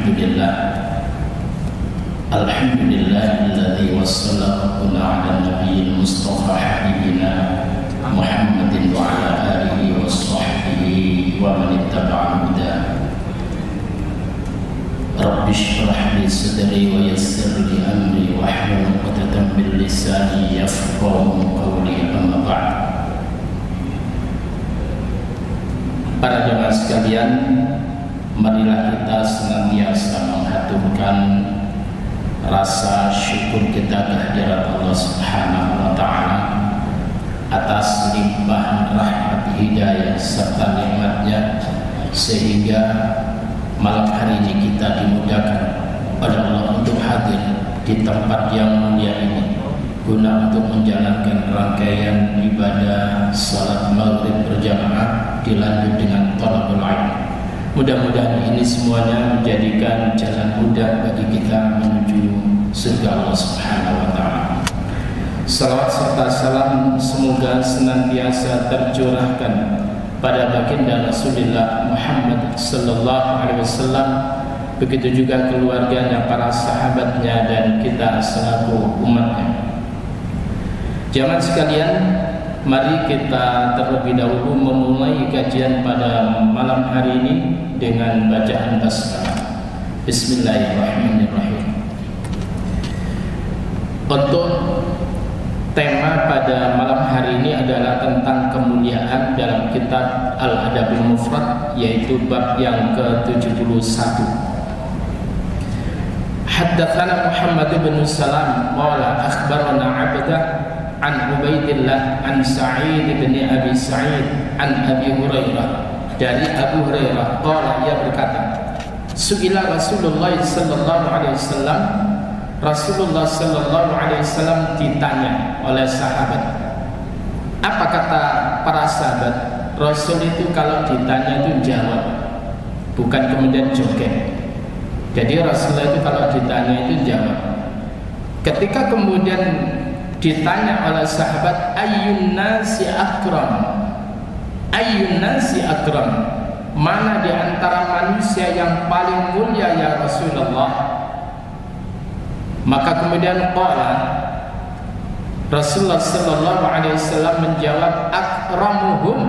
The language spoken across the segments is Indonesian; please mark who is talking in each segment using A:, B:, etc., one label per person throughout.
A: Alhamdulillahilladzi wassala ala nabiyil mustafa habibina Muhammadin wa ala alihi wa sahbihi wa man ittaba'a huda. Rabbi shrah li sadri wa yassir li amri wa hlul 'uqdatam min lisani yafqahu qawli, amma ba'd. Para jemaah sekalian, marilah kita senantiasa menghaturkan rasa syukur kita kehadirat Allah Subhanahu wa Ta'ala atas limpahan rahmat, hidayah serta nikmatnya, sehingga malam hari ini kita dimudahkan oleh Allah untuk hadir di tempat yang mulia ini guna untuk menjalankan rangkaian ibadah salat maghrib berjamaah dilanjut dengan thalabul ilm. Mudah-mudahan ini semuanya menjadikan jalan mudah bagi kita menuju surga Allah Subhanahu wa Ta'ala. Salawat serta salam semoga senantiasa tercurahkan pada baginda Rasulullah Muhammad sallallahu alaihi wasallam, begitu juga keluarganya, para sahabatnya, dan kita selaku umatnya. Jamaah sekalian, mari kita terlebih dahulu memulai kajian pada malam hari ini dengan bacaan basmalah. Bismillahirrahmanirrahim. Untuk tema pada malam hari ini adalah tentang kemuliaan dalam kitab Al-Adabul Mufrad, yaitu bab yang ke-71. Haddatsana Muhammad bin Salam qala akhbarana 'Abdah an Ubaidillah an Sa'id bin Abi Sa'id an Abi Hurairah, dari Abu Hurairah qala, ia berkata, su'ila Rasulullah sallallahu alaihi wasallam, Rasulullah sallallahu alaihi wasallam ditanya oleh sahabat. Apa kata para sahabat? Rasul itu kalau ditanya itu jawab, bukan kemudian joget. Jadi Rasulullah itu kalau ditanya itu jawab. Ketika kemudian ditanya oleh sahabat, ayyun nasi akram, ayyun nasi akram, mana di antara manusia yang paling mulia ya Rasulullah? Maka kemudian qala, Rasulullah sallallahu alaihi wasallam menjawab, akramuhum,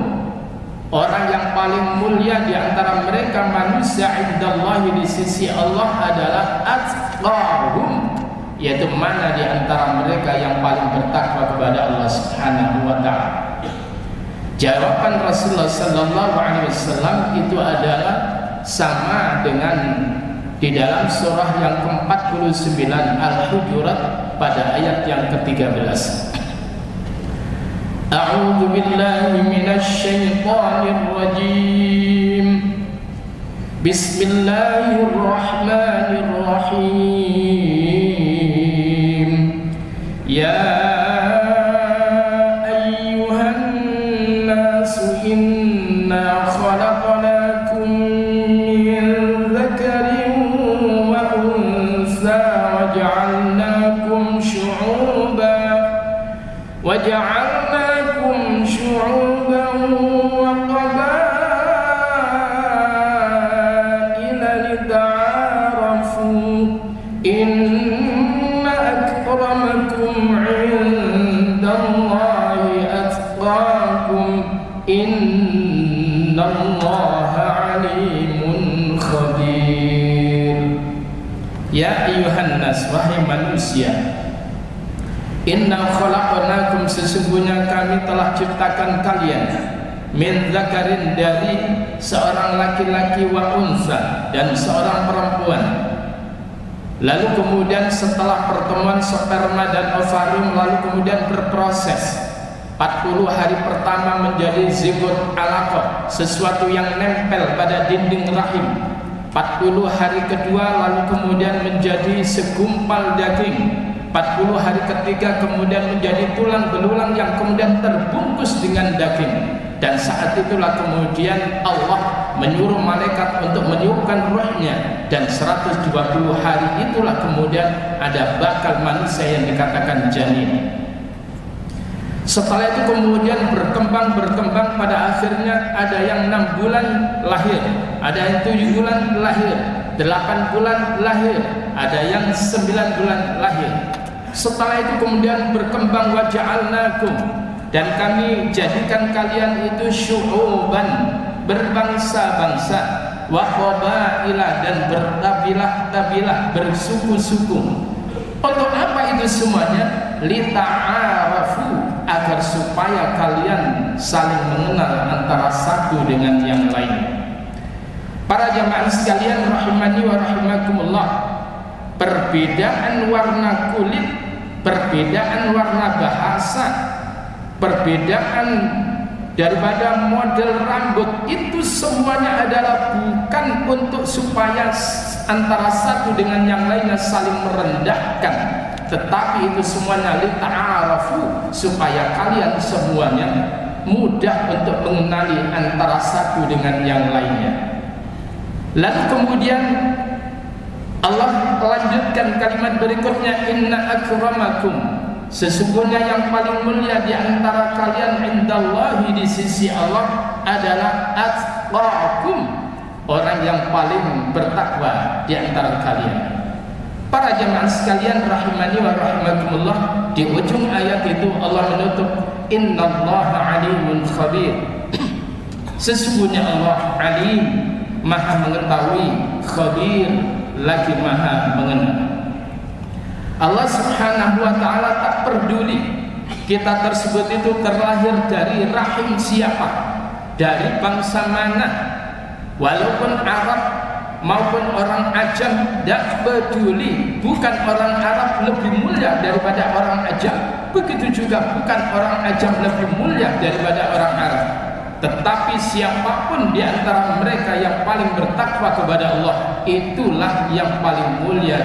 A: orang yang paling mulia di antara mereka manusia indallahi, di sisi Allah, adalah atqahum, yaitu mana di antara mereka yang paling bertakwa kepada Allah Subhanahu wa Ta'ala. Jawaban Rasulullah sallallahu alaihi wasallam itu adalah sama dengan di dalam surah yang ke-49 Al-Hujurat pada ayat yang ke-13. A'udzu billahi minasy syaithanir rajim. Bismillahirrahmanirrahim. Ya ayyuhan nasu inna khalaqnakum min dzakarin wa untha waja'alnakum syu'uban wa qabaila lita'arafu inna akramakum 'indallahi atqakum innallaha 'alimun khabir. Ya ayyuhan nas, wahai manusia, inna khalaqnakum, sesungguhnya kami telah ciptakan kalian, min dzakarin, dari seorang laki-laki, wa unsa, dan seorang perempuan. Lalu kemudian setelah pertemuan sperma dan ovarium, lalu kemudian berproses 40 hari pertama menjadi zigot alaqah, sesuatu yang nempel pada dinding rahim. 40 hari kedua lalu kemudian menjadi segumpal daging. 40 hari ketiga kemudian menjadi tulang belulang yang kemudian terbungkus dengan daging. Dan saat itulah kemudian Allah menyuruh malaikat untuk meniupkan ruhnya. Dan 120 hari itulah kemudian ada bakal manusia yang dikatakan janin. Setelah itu kemudian berkembang pada akhirnya ada yang 6 bulan lahir, ada yang 7 bulan lahir, 8 bulan lahir, ada yang 9 bulan lahir. Setelah itu kemudian berkembang wa ja'alnakum, dan kami jadikan kalian itu syu'uban, berbangsa-bangsa, wa qabaila, dan berkabilah-kabilah, bersuku-suku. Untuk apa itu semuanya? Lita'arafu, agar supaya kalian saling mengenal antara satu dengan yang lain. Para jamaah sekalian rahimani wa rahimakumullah, perbedaan warna kulit, perbedaan warna bahasa, perbedaan daripada model rambut, itu semuanya adalah bukan untuk supaya antara satu dengan yang lainnya saling merendahkan, tetapi itu semuanya lita'arafu, supaya kalian semuanya mudah untuk mengenali antara satu dengan yang lainnya. Lalu kemudian Allah lanjutkan kalimat berikutnya, inna akramakum, sesungguhnya yang paling mulia di antara kalian indallahi, di sisi Allah, adalah atqakum, orang yang paling bertakwa di antara kalian. Para jemaah sekalian rahimani wa rahimakumullah, di ujung ayat itu Allah menutup, innallaha alimun khabir, sesungguhnya Allah alim, maha mengetahui, khabir, lagi maha mengenal. Allah subhanahu wa ta'ala tak peduli kita tersebut itu terlahir dari rahim siapa, dari bangsa mana, walaupun Arab maupun orang Ajam, tak peduli. Bukan orang Arab lebih mulia daripada orang Ajam, begitu juga bukan orang Ajam lebih mulia daripada orang Arab. Tetapi siapapun di antara mereka yang paling bertakwa kepada Allah, itulah yang paling mulia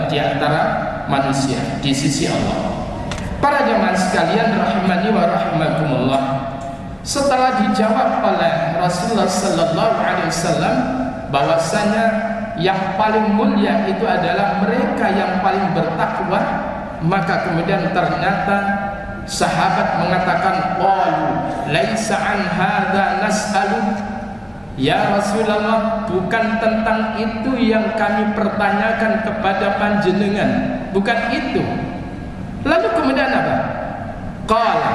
A: di antara manusia di sisi Allah. Para jemaah sekalian rahimani wa rahimakumullah, setelah dijawab oleh Rasulullah sallallahu alaihi wasallam bahwasanya yang paling mulia itu adalah mereka yang paling bertakwa, maka kemudian ternyata sahabat mengatakan, qalu laisa an hadza nas'alu, ya Rasulullah, bukan tentang itu yang kami pertanyakan kepada panjenengan, bukan itu. Lalu kemudian apa? Qala,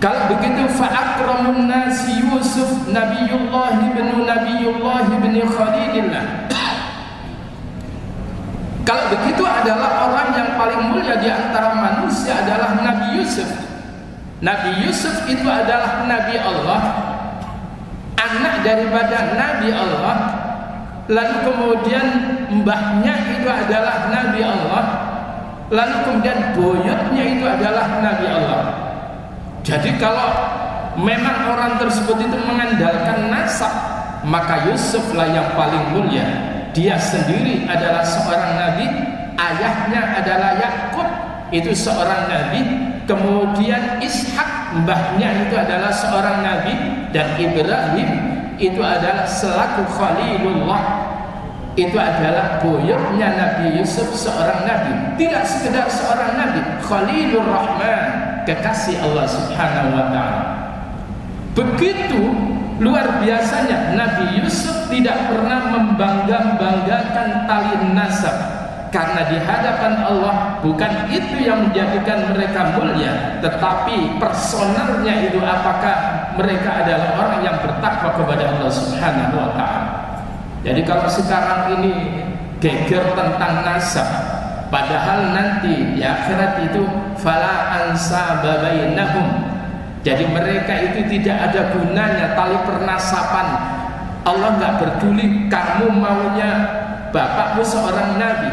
A: kalau begitu fa akramun nasi Yusuf nabiyullah ibn Khalilillah. Kalau begitu adalah orang yang paling mulia di antara manusia adalah Nabi Yusuf. Nabi Yusuf itu adalah Nabi Allah, anak daripada Nabi Allah. Lalu kemudian mbahnya itu adalah Nabi Allah. Lalu kemudian buyutnya itu adalah Nabi Allah. Jadi kalau memang orang tersebut itu mengandalkan nasab, maka Yusuflah yang paling mulia. Dia sendiri adalah seorang nabi, ayahnya adalah Yakub, itu seorang nabi, kemudian Ishak mbahnya itu adalah seorang nabi, dan Ibrahim itu adalah selaku Khalilullah, itu adalah buyutnya Nabi Yusuf, seorang nabi, tidak sekedar seorang nabi, Khalilur Rahman, kekasih Allah subhanahu wa ta'ala. Begitu luar biasanya Nabi Yusuf tidak pernah membangga-banggakan tali nasab, karena di hadapan Allah bukan itu yang menjadikan mereka mulia, tetapi personalnya itu, apakah mereka adalah orang yang bertakwa kepada Allah subhanahu wa ta'ala. Jadi kalau sekarang ini geger tentang nasab, padahal nanti di akhirat itu fala ansaba bainahum, jadi mereka itu tidak ada gunanya tali pernasapan. Allah nggak peduli kamu maunya bapakmu seorang nabi,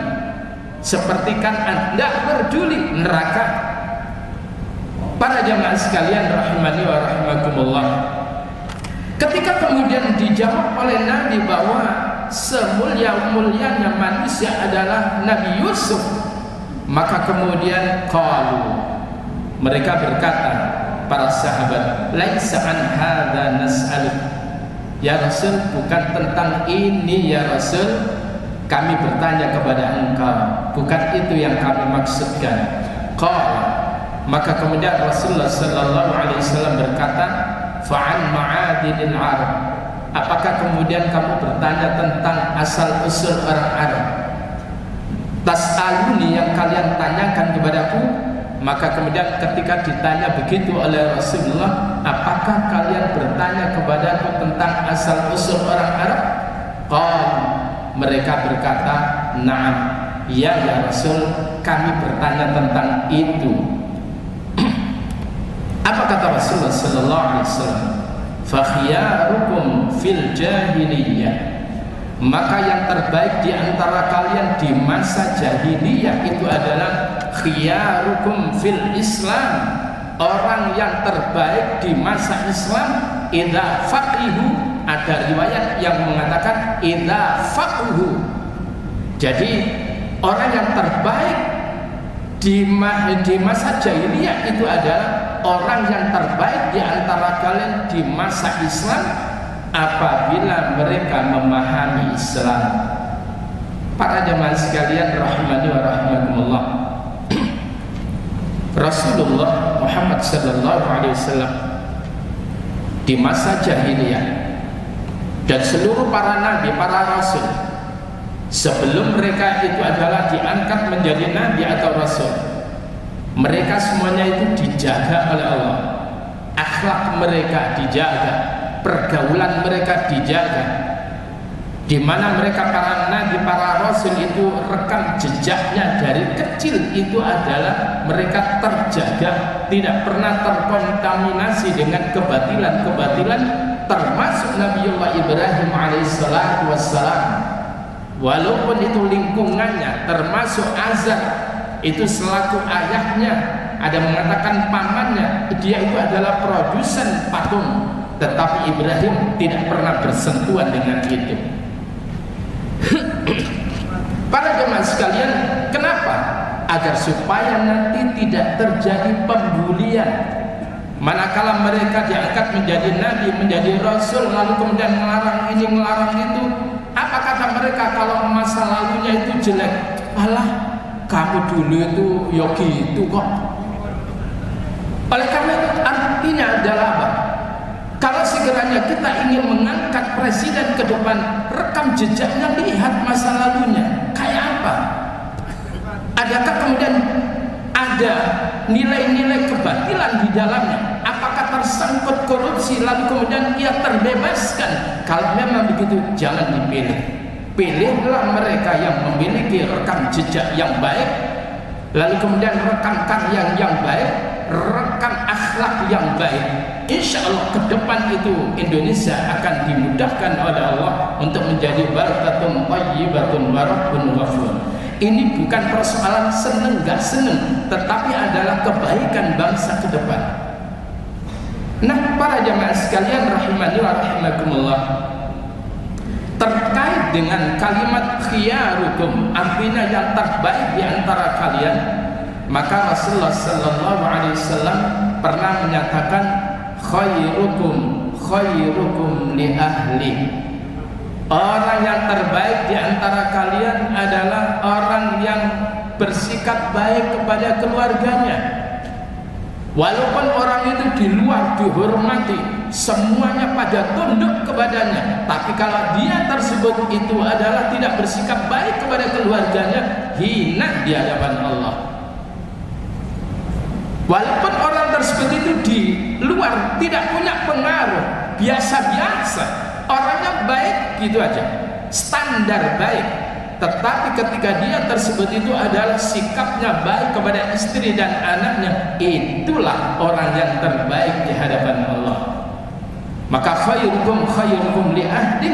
A: seperti kan tidak peduli neraka. Para jamaah sekalian rahimani wa rahimakumullah, ketika kemudian dijawab oleh Nabi bahwa semulia-mulianya manusia adalah Nabi Yusuf, maka kemudian qalu, mereka berkata, para sahabat, laisa an hadza nas'alu, ya Rasul, bukan tentang ini ya Rasul kami bertanya kepada engkau, bukan itu yang kami maksudkan. Qala, maka kemudian Rasulullah sallallahu alaihi wasallam berkata, fa'an ma'adinil arab, apakah kemudian kamu bertanya tentang asal usul orang Arab? Tas'aluni, yang kalian tanyakan kepadaku. Maka kemudian ketika ditanya begitu oleh Rasulullah, apakah kalian bertanya kepadaku tentang asal usul orang Arab? Mereka berkata, na'am, ya Rasul, kami bertanya tentang itu. Apa kata Rasulullah sallallahu alaihi wasallam? Fa khiyarukum fil jahiliyah, maka yang terbaik di antara kalian di masa jahiliyah itu adalah khiyarukum fil Islam. Orang yang terbaik di masa Islam idza faqihu. Ada riwayat yang mengatakan idza faquhu. Jadi orang yang terbaik di masa jahiliyah itu adalah orang yang terbaik di antara kalian di masa Islam apabila mereka memahami Islam. Para jemaah sekalian rahimani wa rahimakumullah, Rasulullah Muhammad sallallahu alaihi wasallam di masa jahiliyah dan seluruh para nabi, para rasul sebelum mereka itu adalah diangkat menjadi nabi atau rasul, mereka semuanya itu dijaga oleh Allah. Akhlak mereka dijaga, pergaulan mereka dijaga, di mana mereka para nabi, para rasul itu rekam jejaknya dari kecil itu adalah mereka terjaga, tidak pernah terkontaminasi dengan kebatilan-kebatilan, termasuk Nabiullah Ibrahim alaihissalatu wassalam. Walaupun itu lingkungannya, termasuk Azar itu selaku ayahnya, ada mengatakan pamannya, dia itu adalah produsen patung, tetapi Ibrahim tidak pernah bersentuhan dengan itu. Para jemaah sekalian, kenapa? Agar supaya nanti tidak terjadi pembulian. Manakala mereka diangkat menjadi nabi, menjadi rasul, lalu kemudian melarang ini, melarang itu, apa kata mereka kalau masa lalunya itu jelek? Alah, kamu dulu itu ya gitu kok. Oleh karena itu artinya adalah apa? Kalau sekiranya kita ingin mengangkat presiden ke depan, rekam jejaknya, lihat masa lalunya kayak apa. Adakah kemudian ada nilai-nilai kebatilan di dalamnya? Apakah tersangkut korupsi lalu kemudian ia terbebaskan? Kalau memang begitu, jangan dipilih. Pilihlah mereka yang memiliki rekam jejak yang baik, lalu kemudian rekam karya yang baik, rekam akhlak yang baik. Insya Allah ke depan itu Indonesia akan dimudahkan oleh Allah untuk menjadi baldatun thayyibatun wa rabbun ghafur. Ini bukan persoalan seneng gak seneng, tetapi adalah kebaikan bangsa ke depan. Nah, para jamaah sekalian rahimani wa rahimakumullah, terkait dengan kalimat khiyarukum, artinya yang terbaik di antara kalian, maka Rasulullah sallallahu alaihi wasallam pernah menyatakan khairukum li ahli. Orang yang terbaik di antara kalian adalah orang yang bersikap baik kepada keluarganya. Walaupun orang itu di luar dihormati, semuanya pada tunduk kepadanya, tapi kalau dia tersebut itu adalah tidak bersikap baik kepada keluarganya, hina di hadapan Allah. Walaupun orang tersebut itu di luar tidak punya pengaruh, biasa-biasa, orangnya baik gitu aja, standar baik, tetapi ketika dia tersebut itu adalah sikapnya baik kepada istri dan anaknya, itulah orang yang terbaik di hadapan Allah. Maka khairukum li ahli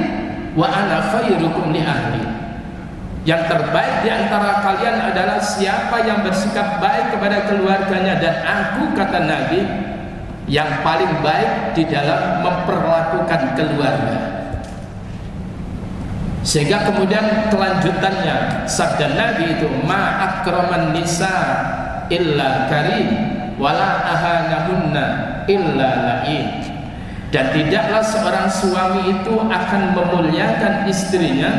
A: wa ana khairukum li ahli. Yang terbaik di antara kalian adalah siapa yang bersikap baik kepada keluarganya, dan aku, kata Nabi, yang paling baik di dalam memperlakukan keluarga. Sehingga kemudian kelanjutannya sabda Nabi itu, ma akraman nisa illa karim wala ahanahunna illa la'in. Dan tidaklah seorang suami itu akan memuliakan istrinya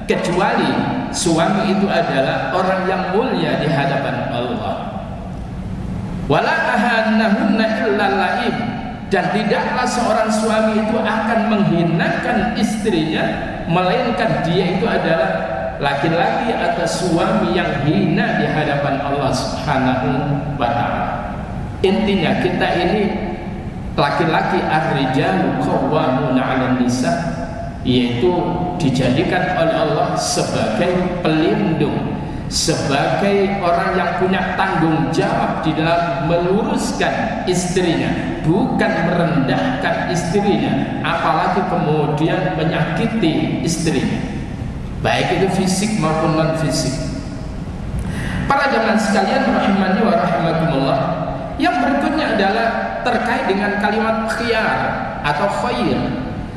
A: kecuali suami itu adalah orang yang mulia di hadapan Allah. Wala ahanahunna illa la'in. Dan tidaklah seorang suami itu akan menghinakan istrinya, melainkan dia itu adalah laki-laki atau suami yang hina di hadapan Allah Subhanahu wa ta'ala. Intinya kita ini laki-laki, ar-rijalu qawwamuna 'alan nisa, yaitu dijadikan oleh Allah sebagai pelindung, sebagai orang yang punya tanggung jawab di dalam meluruskan istrinya, bukan merendahkan istrinya, apalagi kemudian menyakiti istrinya, baik itu fisik maupun non fisik. Para jamaah sekalian rahimani wa rahimakumullah, yang berikutnya adalah terkait dengan kalimat khiyar atau khair.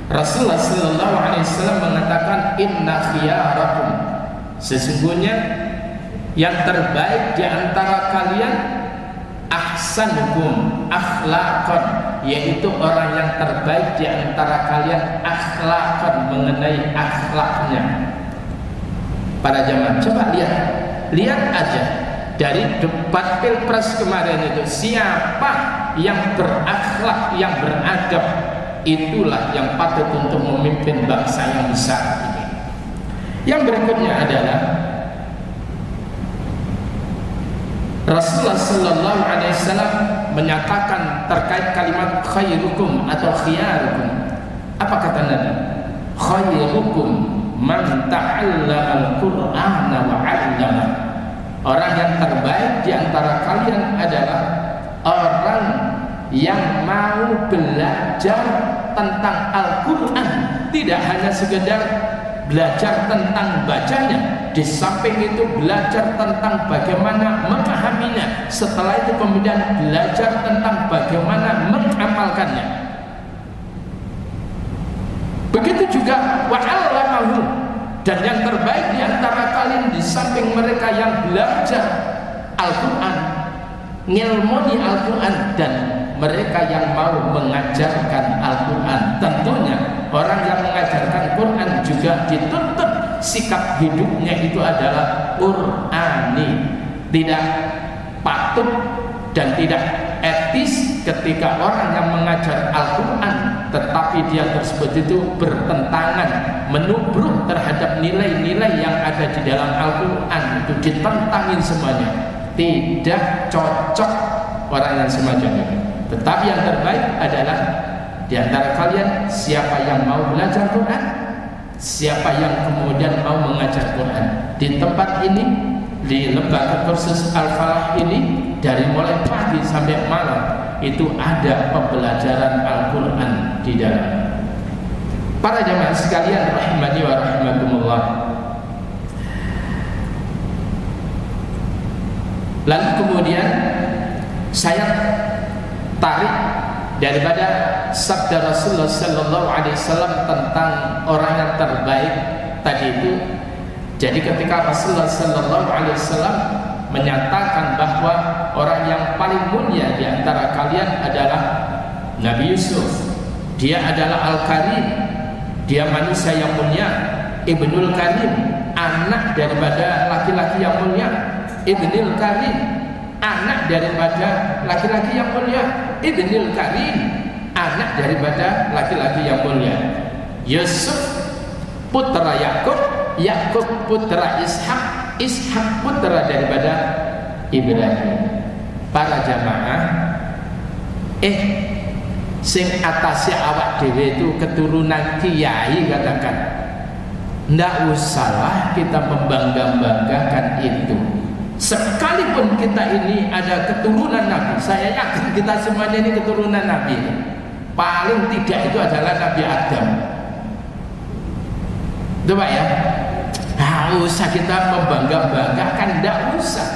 A: Rasulullah sallallahu alaihi wasallam mengatakan, inna khiyarakum, sesungguhnya yang terbaik di antara kalian ahsanukum akhlaqan, yaitu orang yang terbaik di antara kalian akhlaqan, mengenai akhlaknya. Para jamaah, coba lihat aja dari debat pilpres kemarin itu, siapa yang berakhlak, yang beradab, itulah yang patut untuk memimpin bangsa yang besar ini. Yang berikutnya adalah Rasulullah sallallahu alaihi wasallam menyatakan terkait kalimat khairukum atau khiyarukum. Apa kata Nabi? Khairukum man ta'allama al-Qur'ana wa 'allama. Orang yang terbaik di antara kalian adalah orang yang mau belajar tentang Al-Quran, tidak hanya sekedar belajar tentang bacanya, di samping itu belajar tentang bagaimana memahaminya, setelah itu kemudian belajar tentang bagaimana mengamalkannya. Begitu juga wa'allamahu, dan yang terbaik di antara kalian di samping mereka yang belajar Al-Quran, ngilmuni Al-Quran, dan mereka yang mau mengajarkan Al-Quran. Tentunya orang yang mengajarkan Quran juga dituntut sikap hidupnya itu adalah Qur'ani. Tidak patut dan tidak etis ketika orang yang mengajar Al-Quran tetapi dia tersebut itu bertentangan, menubruk terhadap nilai-nilai yang ada di dalam Al-Quran, itu ditentangin semuanya. Tidak cocok orang yang semacam itu. Tetapi yang terbaik adalah di antara kalian siapa yang mau belajar Quran, siapa yang kemudian mau mengajar Quran. Di tempat ini, di lembaga kursus Al-Falah ini, dari mulai pagi sampai malam itu ada pembelajaran Al-Quran di dalam. Para jamaah sekalian rahimani wa rahimakumullah, lalu kemudian saya tarik daripada sabda Rasulullah sallallahu alaihi wasallam tentang orang yang terbaik tadi itu. Jadi ketika Rasulullah sallallahu alaihi wasallam menyatakan bahwa orang yang paling mulia di antara kalian adalah Nabi Yusuf, dia adalah Al-Karim, dia manusia yang mulia, Ibnul Karim, anak daripada laki-laki yang mulia, Ibnul Karim, anak daripada laki-laki yang mulia, Ibnul Karim, anak daripada laki-laki yang mulia. Yusuf putra Yakub, Yakub putra Ishak, Ishak putra daripada Ibrahim. Para jamaah, sing atasnya awak dewe itu keturunan kiai, katakan ndak usahlah kita membangga-banggakan itu. Sekalipun kita ini ada keturunan Nabi, saya yakin kita semuanya ini keturunan Nabi. Paling tidak itu adalah Nabi Adam. Coba ya, nggak usah kita membangga-banggakan, nggak usah.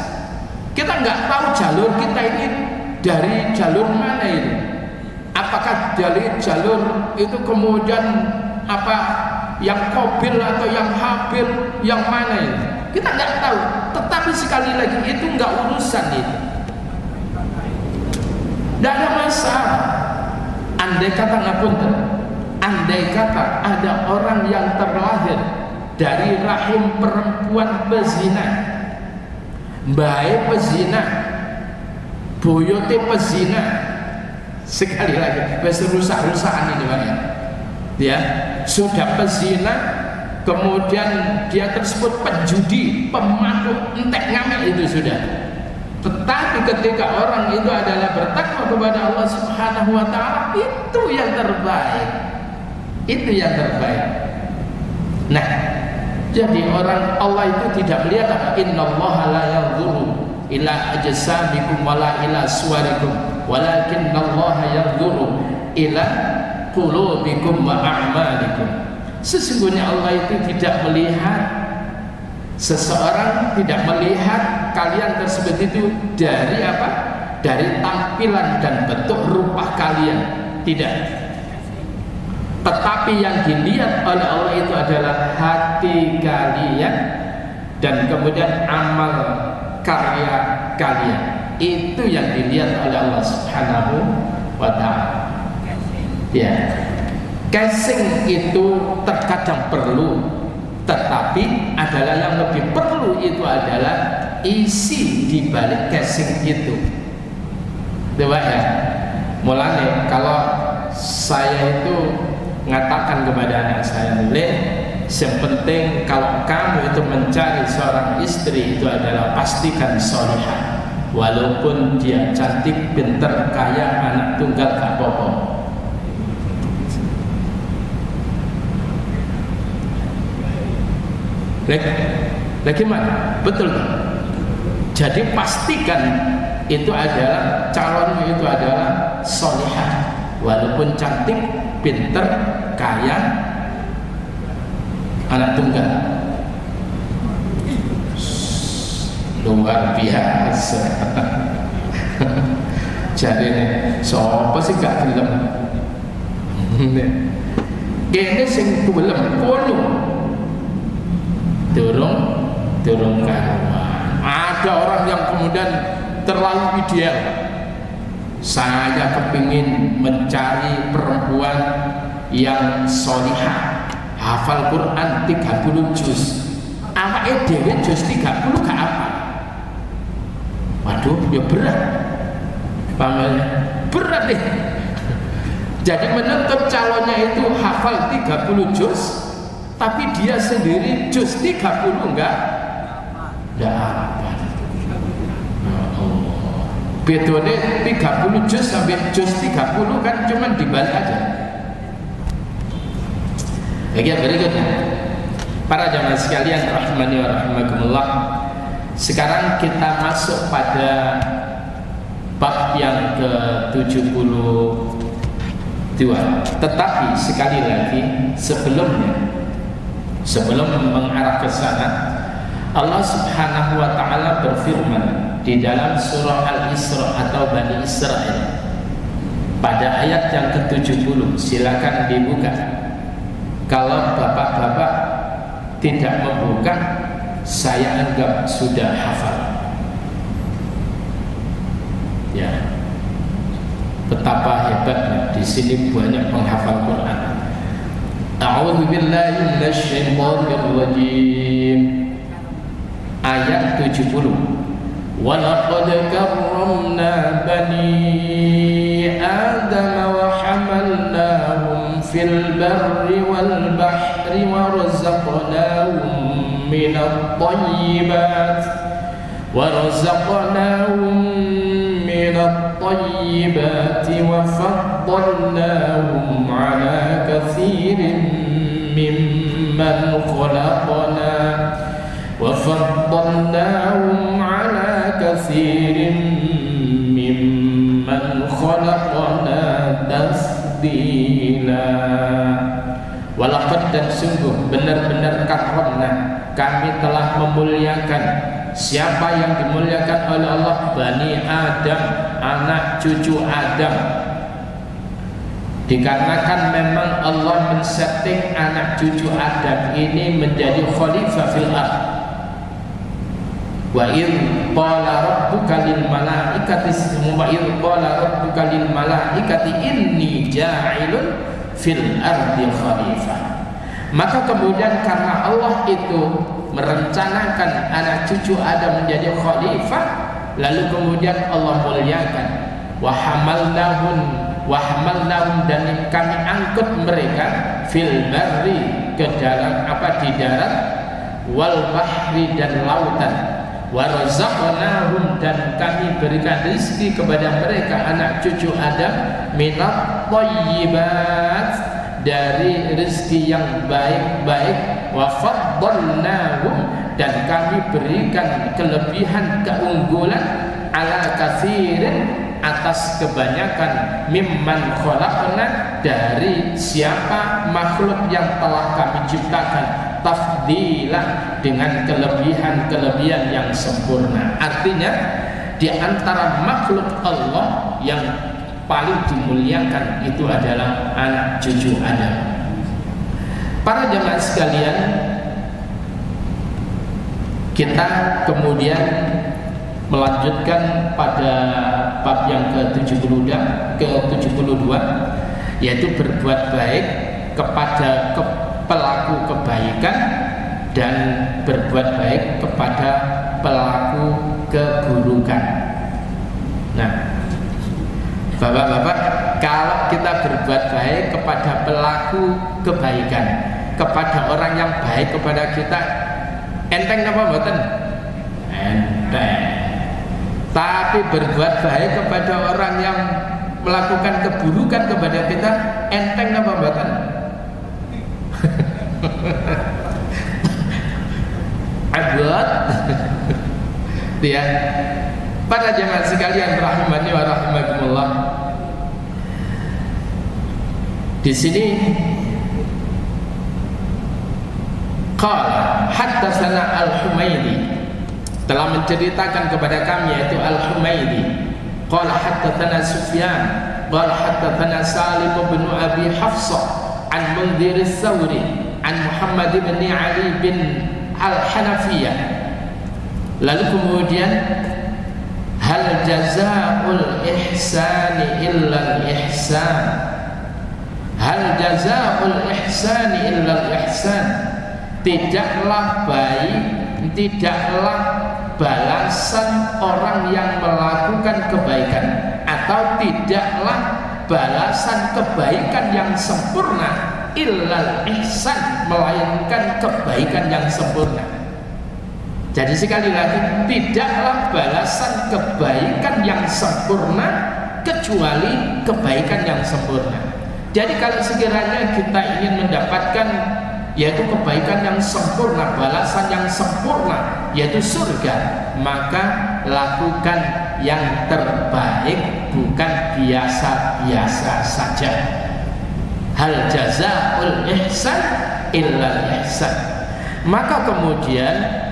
A: Kita nggak tahu jalur kita ini dari jalur mana ini. Apakah dari jalur itu kemudian apa yang Qabil atau yang Habil, yang mana ini? Kita nggak tahu. Tetapi sekali lagi itu nggak urusan itu. Tidak ada masalah. Andai kata ngapunten, andai kata ada orang yang terlahir dari rahim perempuan pezina, baik pezina, boyote pezina, Sekali lagi, wis rusak-rusakan ini Pak ya. Sudah pezina, kemudian dia tersebut penjudi, pemabuk, entek ngamil, itu sudah. Tetapi ketika orang itu adalah bertakwa kepada Allah Subhanahu wa taala, itu yang terbaik. Itu yang terbaik. Nah, jadi orang Allah itu tidak melihat apa? Innallaha la yanzuru ila ajsamikum wala ila suwarikum walakinnallaha yanzuru ila qulubikum wa a'malikum. Sesungguhnya Allah itu tidak melihat seseorang, tidak melihat kalian tersebut itu dari apa? Dari tampilan dan bentuk rupa kalian, tidak. Tetapi yang dilihat oleh Allah itu adalah hati kalian dan kemudian amal karya kalian. Itu yang dilihat oleh Allah Subhanahu wa ta'ala. Ya, casing itu terkadang perlu, tetapi adalah yang lebih perlu itu adalah isi di balik casing itu. Coba ya, mulanya kalau saya itu mengatakan kepada anak saya, yang penting kalau kamu itu mencari seorang istri itu adalah pastikan solihah, walaupun dia cantik, pintar, kaya, anak tunggal, gak apa-apa. Lagi mana? Betul. Jadi pastikan itu adalah calonmu itu adalah solihah, walaupun cantik, pinter, kaya, anak tunggal. Luar biasa. Jadi ini siapa sih gak gelem? Kene sing gelem kono durung karuan. Ada orang yang kemudian terlalu ideal. Saya kepingin mencari perempuan yang solihah, hafal Quran 30 juz. Awake dhewe juz 30 gak apa. Waduh, ya berat. Pamelnya berat nih. Jadi menuntut calonnya itu hafal 30 juz, tapi dia sendiri juz 30 enggak apa. Ya Allah. Bedanya 30 juz sampai juz 30 kan cuman dibalik aja. Oke, berikutnya. Para jamaah sekalian rahmani wa rahimakumullah. Sekarang kita masuk pada bab yang ke-72. Tetapi sekali lagi sebelum mengarah ke sana, Allah Subhanahu wa taala berfirman di dalam surah Al-Isra atau Bani Israil pada ayat yang ke-70. Silakan dibuka. Kalau bapak-bapak tidak membuka, saya anggap sudah hafal. Ya, betapa hebatnya di sini banyak penghafal Quran. A'udzu billahi minasyaitonir rajim. Ayat 70. Wa laqad karramna bani Adam wa hamalnahum fil barri wal bahri wa razaqnahum minat thayyibat wa faddalnahum ala katsirin mimman khalaqna tafdila. Walaqad, dan sungguh benar-benar karomna, kami telah memuliakan. Siapa yang dimuliakan oleh Allah? Bani Adam, anak cucu Adam. Dikarenakan memang Allah men-setting anak cucu Adam ini menjadi khalifah fil ardh. Wa idh qala rabbuka lil malaikati inni ja'ilun fil ardi khalifah. Maka kemudian karena Allah itu merencanakan anak cucu Adam menjadi khalifah, lalu kemudian Allah muliakan. Wa hamalnahum wahmalnahum dan kami angkut mereka fil barri ke dalam di darat, wal bahri dan lautan, warzaqnahum dan kami berikan rezeki kepada mereka anak cucu Adam minat thayyibat dari rezeki yang baik-baik, wa faddalnahum dan kami berikan kelebihan keunggulan ala katsirin atas kebanyakan mimman khalaqna dari siapa makhluk yang telah kami ciptakan tafdilan dengan kelebihan-kelebihan yang sempurna. Artinya di antara makhluk Allah yang paling dimuliakan itu adalah anak cucu Adam. Para jemaah sekalian, kita kemudian melanjutkan pada bab yang ke-72 yaitu berbuat baik kepada pelaku kebaikan dan berbuat baik kepada pelaku keburukan. Nah, Bapak-bapak, kalau kita berbuat baik kepada pelaku kebaikan, kepada orang yang baik kepada kita, enteng apa mboten? Enteng. Tapi berbuat baik kepada orang yang melakukan keburukan kepada kita, enteng apa mboten? Abot. Ya. Para jemaah sekalian rahimani wa rahimakumullah. Di sini qala haddatsana al-Humaydi telah menceritakan kepada kami yaitu al-Humaydi. Qala haddatsana Sufyan qala haddatsana Salim bin Abi Hafsah an Mundhir ats-Tsawri an Muhammad bin Ali bin al-Hanafiyah. Lalu kemudian hal jazaa'ul ihsani illa al-ihsan. Hal jazaa'ul ihsani illa al-ihsan. Tidaklah baik, tidaklah balasan orang yang melakukan kebaikan, atau tidaklah balasan kebaikan yang sempurna illa al-ihsan, melainkan kebaikan yang sempurna. Jadi sekali lagi, tidaklah balasan kebaikan yang sempurna kecuali kebaikan yang sempurna. Jadi kalau sekiranya kita ingin mendapatkan yaitu kebaikan yang sempurna, balasan yang sempurna yaitu surga, maka lakukan yang terbaik, bukan biasa-biasa saja. Hal jazaa'ul ihsan illa ihsan. Maka kemudian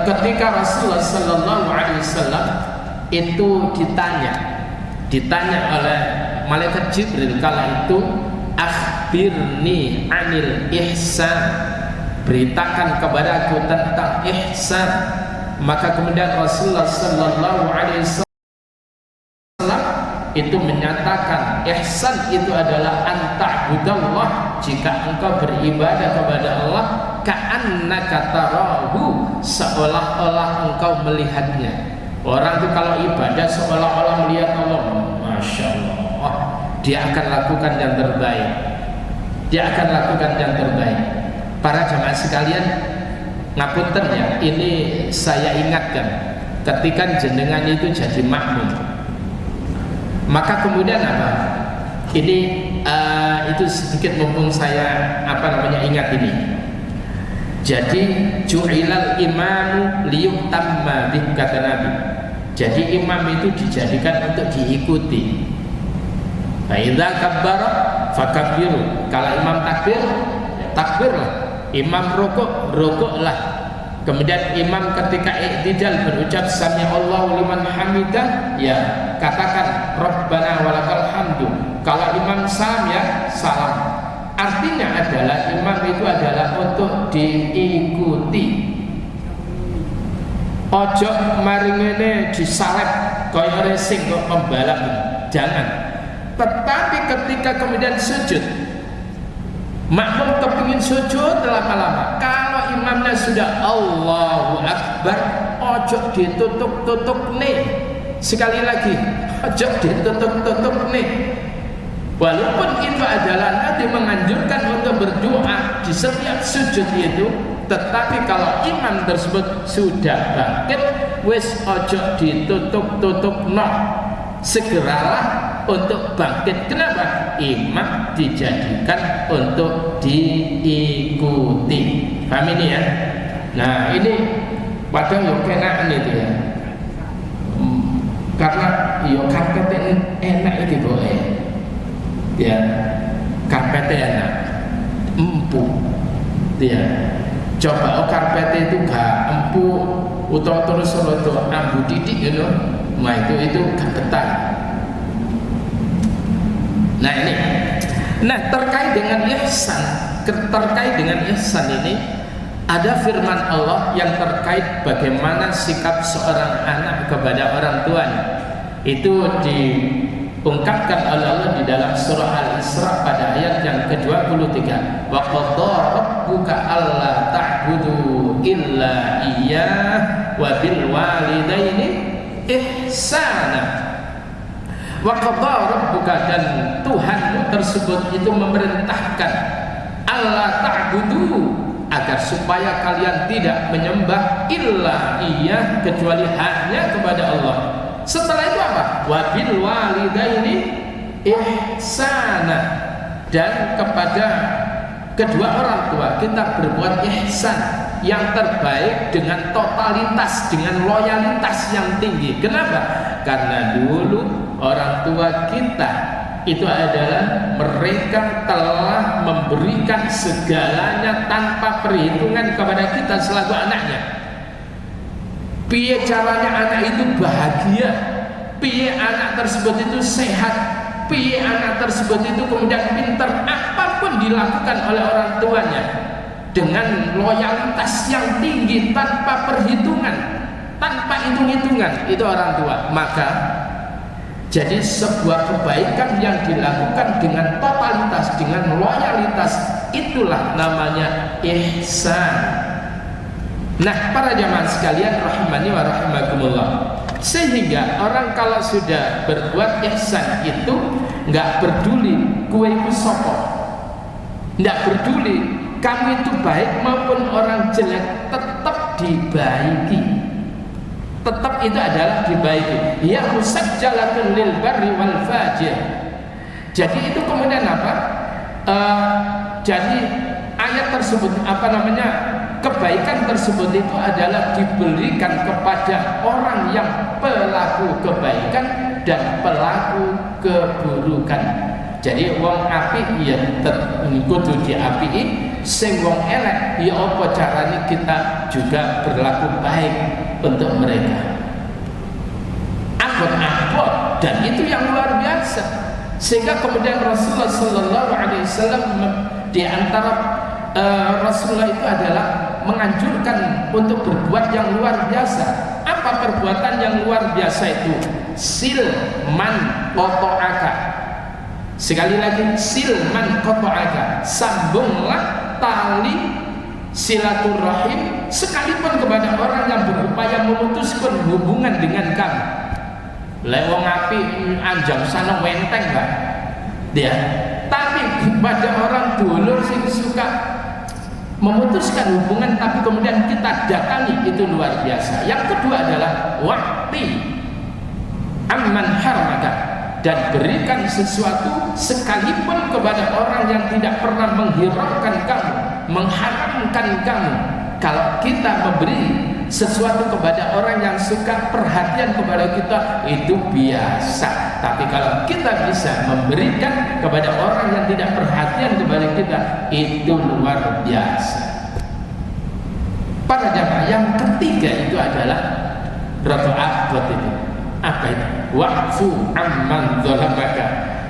A: ketika Rasulullah Sallallahu Alaihi Wasallam itu ditanya oleh malaikat Jibril kala itu, akhbirni anil ihsan, beritakan kepadaku tentang ihsan. Maka kemudian Rasulullah Sallallahu Alaihi Wasallam itu menyatakan ihsan itu adalah anta'budallah, jika engkau beribadah kepada Allah ka'annaka tarahu, seolah-olah engkau melihatnya. Orang itu kalau ibadah seolah-olah melihat Allah, Masya Allah, dia akan lakukan yang terbaik. Dia akan lakukan yang terbaik. Para jamaah sekalian, ngapunten ya, ini saya ingatkan ketika jenengan itu jadi makmum. Maka kemudian apa? Ini itu sedikit mumpung saya ingat ini. Jadi ju'ilal imamu liyutamma bih, kata Nabi. Jadi imam itu dijadikan untuk diikuti. Fa idza kabbara fakabbiru. Kalau imam takbir, takbirlah. Imam rukuklah. Kemudian imam ketika i'tidal berucap sami Allahu liman hamidah, ya katakan Rabbana walakal hamdu. Kalau imam salam ya salam. Artinya adalah imam itu adalah untuk diikuti. Ojo maringene disalep kaya racing kok pembalap, jangan. Tetapi ketika kemudian sujud, makmum kepingin sujud lama-lama, kalau imamnya sudah Allahu Akbar, ojo ditutup-tutup nih. sekali lagi ojo ditutup-tutup nih. Walaupun itu adalah Nabi menganjurkan untuk berdoa di setiap sujud itu, tetapi kalau imam tersebut sudah bangkit, wis ojo ditutup-tutup no, segeralah untuk bangkit. Kenapa? Imam dijadikan untuk diikuti. Paham ini ya? Nah ini padahal yo kena itu ya. Karena yo karpet enak itu boleh. Ya, karpet enak, empuk. Ya, coba karpet itu gak empuk, utawa terus ambu didik gitu. Nah itu gak betah. Nah ini, terkait dengan ihsan ini ada firman Allah yang terkait bagaimana sikap seorang anak kepada orang tuanya. Itu diungkapkan oleh Allah di dalam surah Al-Isra pada ayat yang ke-23. Wa qadha rabbuka alla ta'budu illa iyyah wa bil walidaini ihsana. Wa qadha rabbuka, dan Tuhanmu tersebut itu memerintahkan alla ta'budu, agar supaya kalian tidak menyembah illa iyyah, kecuali hanya kepada Allah. Setelah itu apa? Wabil walidaini ihsana, dan kepada kedua orang tua kita berbuat ihsan yang terbaik dengan totalitas, dengan loyalitas yang tinggi. Kenapa? Karena dulu orang tua kita itu adalah mereka telah memberikan segalanya tanpa perhitungan kepada kita selaku anaknya. Piye caranya anak itu bahagia, piye anak tersebut itu sehat, piye anak tersebut itu kemudian pintar, apapun dilakukan oleh orang tuanya dengan loyalitas yang tinggi tanpa perhitungan, tanpa hitung-hitungan, itu orang tua. Maka jadi sebuah kebaikan yang dilakukan dengan totalitas, dengan loyalitas, itulah namanya ihsan. Nah, para jamaah sekalian rahimani wa rahimakumullah, sehingga orang kalau sudah berbuat ihsan itu nggak peduli kue itu sopo, nggak peduli kamu itu baik maupun orang jelek, tetap dibaiki. Tetap itu adalah dibaiki. Ya musajjalatun lil barri wal fajir. Jadi itu kemudian apa? Jadi ayat tersebut kebaikan tersebut itu adalah diberikan kepada orang yang pelaku kebaikan dan pelaku keburukan. Jadi wong apik ya kudu diapiki, sing wong elek ya apa caranya kita juga berlaku baik untuk mereka. Abot-abot, dan itu yang luar biasa. Sehingga kemudian Rasulullah sallallahu alaihi wasallam di antara Rasulullah itu adalah menganjurkan untuk berbuat yang luar biasa. Apa perbuatan yang luar biasa itu? Silman qata'aka. Sekali lagi, silman qata'aka, sambunglah tali silaturahim sekalipun kepada orang yang berupaya memutuskan hubungan dengan kamu. Lewong api anjang sana wenteng Pak. Dia. Tapi kepada orang dulur sing suka memutuskan hubungan tapi kemudian kita datangi, itu luar biasa. Yang kedua adalah waqti amman haramaka, dan berikan sesuatu sekalipun kepada orang yang tidak pernah menghiraukan kamu, mengharamkan kamu. Kalau kita memberi sesuatu kepada orang yang suka perhatian kepada kita, itu biasa. Tapi kalau kita bisa memberikan kepada orang yang tidak perhatian kepada kita, itu luar biasa. Para jamaah, yang ketiga itu adalah rafa'at itu. Apa itu? Wa'fu amman zalamaka,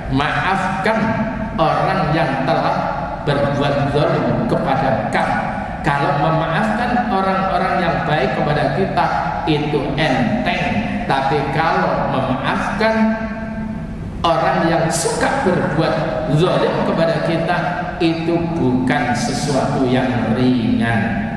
A: maafkan orang yang telah berbuat zalim kepada kamu. Kalau memaafkan orang-orang yang baik kepada kita itu enteng, tapi kalau memaafkan orang yang suka berbuat zalim kepada kita itu bukan sesuatu yang ringan.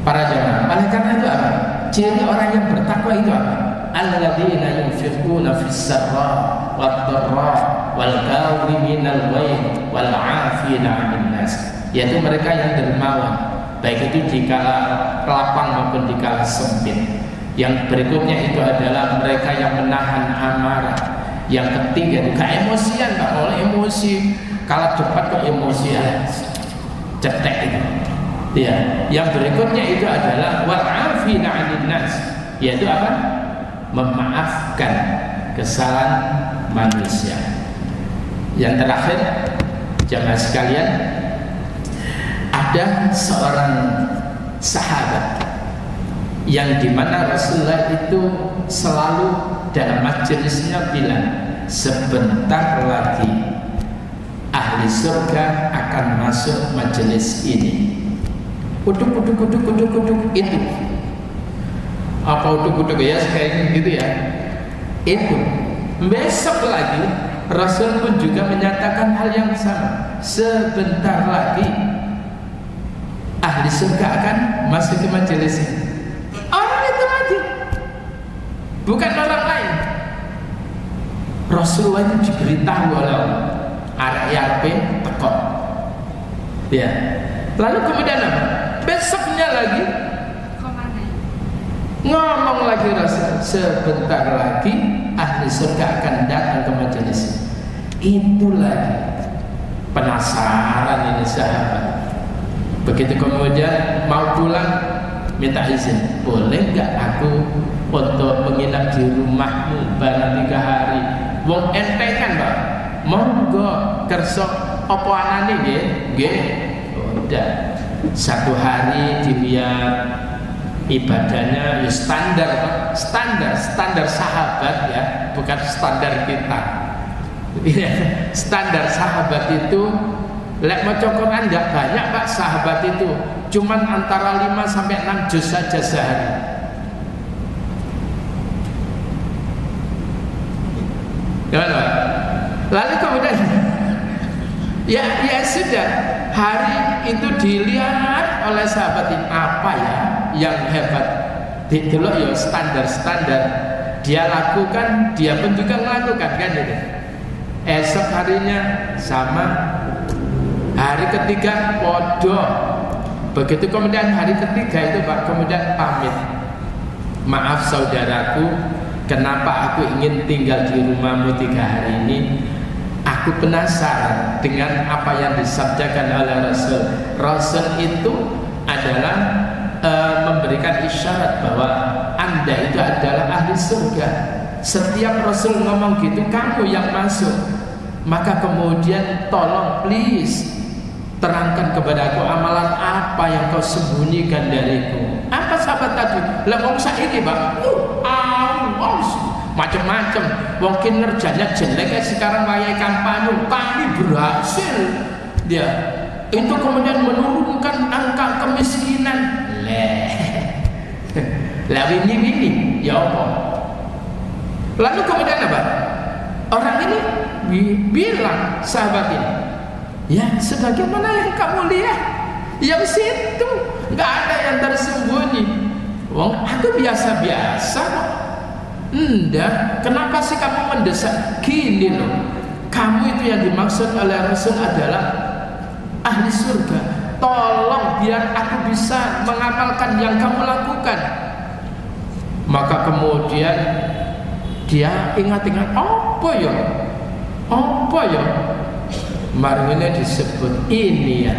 A: Para jamaah, oleh karena itu apa? Ciri orang yang bertakwa itu apa? Alladzina yunfiquna fis sarra wad dharra wal kadhiminal ghaidh wal 'afina 'anil nas. Yaitu mereka yang dermawan, baik itu di kala lapang maupun di kala sempit. Yang berikutnya itu adalah mereka yang menahan amarah. Yang ketiga, gak emosian, gak boleh emosi. Kalau cepat kok emosi ya, cetek itu. Ya, yang berikutnya itu adalah wal 'afina 'anil nas, yaitu apa? Memaafkan kesalahan manusia. Yang terakhir, jamaah sekalian, ada seorang sahabat yang dimana Rasulullah itu selalu dalam majelisnya bilang, sebentar lagi ahli surga akan masuk majelis ini. Uduk itu. Apa uduk ya kayak gitu ya. Itu. Besok lagi Rasul pun juga menyatakan hal yang sama. Sebentar lagi ahli surga akan masuk ke majelis ini. Orang itu lagi, bukan orang lain. Rasulullah itu diberitahu oleh Allah, arek yape tekok. Ya. Lalu kemudian apa? Besoknya lagi ngomong lagi Rasul, sebentar lagi ahli surga akan datang ke majelis. Itu lagi. Penasaran ini sahabat. Begitu kemudian mau pulang, minta izin, boleh nggak aku untuk menginap di rumahmu barang 3 hari? Wong entengan Pak, monggo kerso opo anane nggih. Udah 1 hari dilihat ibadahnya ya standar Pak, standar sahabat ya, bukan standar kita. Standar sahabat itu lek maca Quran enggak banyak Pak sahabat itu, cuman antara 5 sampai 6 juz saja sehari. Gimana Pak? Lalu kemudian ya sudah, hari itu dilihat oleh sahabat ini, apa ya yang hebat, ditelok ya standar dia lakukan, dia pun juga melakukan kan itu. Esok harinya sama, hari ketiga podo. Begitu kemudian hari ketiga itu Pak kemudian pamit, maaf saudaraku, kenapa aku ingin tinggal di rumahmu 3 hari ini? Aku penasaran dengan apa yang disabdakan oleh Rasul. Rasul itu adalah memberikan isyarat bahwa Anda itu adalah ahli surga. Setiap Rasul ngomong gitu, kamu yang masuk. Maka kemudian tolong please terangkan kepada aku amalan apa yang kau sembunyikan dariku. Apa sahabat tadi? Lah wong saiki Pak, macam-macam. Wong kinerjanya jelek sekarang wayahe kampanye, kami berhasil. Dia itu kemudian menurunkan angka kemiskinan. Lah ini ya Allah. Lalu kemudian apa? Orang ini bilang sahabat ini, ya sebagaimana yang kamu lihat, yang situ nggak ada yang tersembunyi. Wong aku biasa-biasa kok. Enggak, kenapa sih kamu mendesak? Gini loh, kamu itu yang dimaksud oleh Rasul adalah ahli surga. Tolong biar aku bisa mengamalkan yang kamu lakukan. Maka kemudian dia ingat-ingat, apa ya? Mari ini disebut ini ya.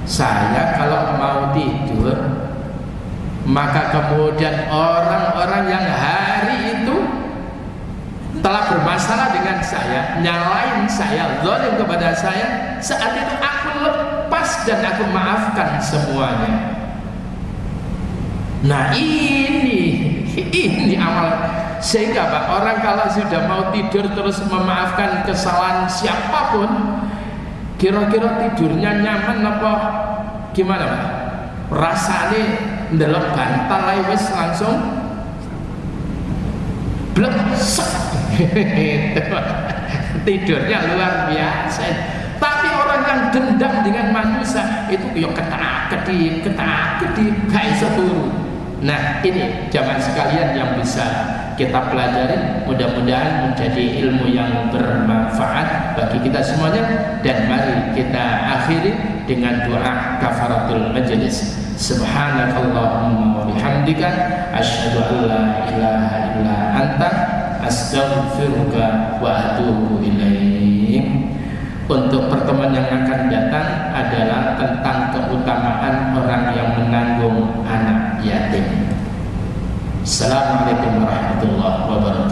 A: Saya kalau mau tidur, maka kemudian orang-orang yang hari itu telah bermasalah dengan saya, nyalain saya, zalim kepada saya, saat itu aku lepas dan aku maafkan semuanya. Nah ini amal. Sehingga Pak, orang kalau sudah mau tidur terus memaafkan kesalahan siapapun, kira-kira tidurnya nyaman apa gimana Pak? Rasanya ndelok bantal ae wis langsung blek. Tidurnya luar biasa. Tapi orang yang dendam dengan manusia itu ya ketak-ketik gak iso turu. Nah, ini jamaah sekalian yang bisa kita pelajari, mudah-mudahan menjadi ilmu yang bermanfaat bagi kita semuanya. Dan mari kita akhiri dengan doa kafaratul majlis. Subhanakallahumma wa bihamdika asyhadu an la ilaha illa anta astaghfiruka wa atubu ilaik. Untuk pertemuan yang akan datang adalah tentang keutamaan orang yang menanggung anak yatim. Assalamualaikum warahmatullahi wabarakatuh.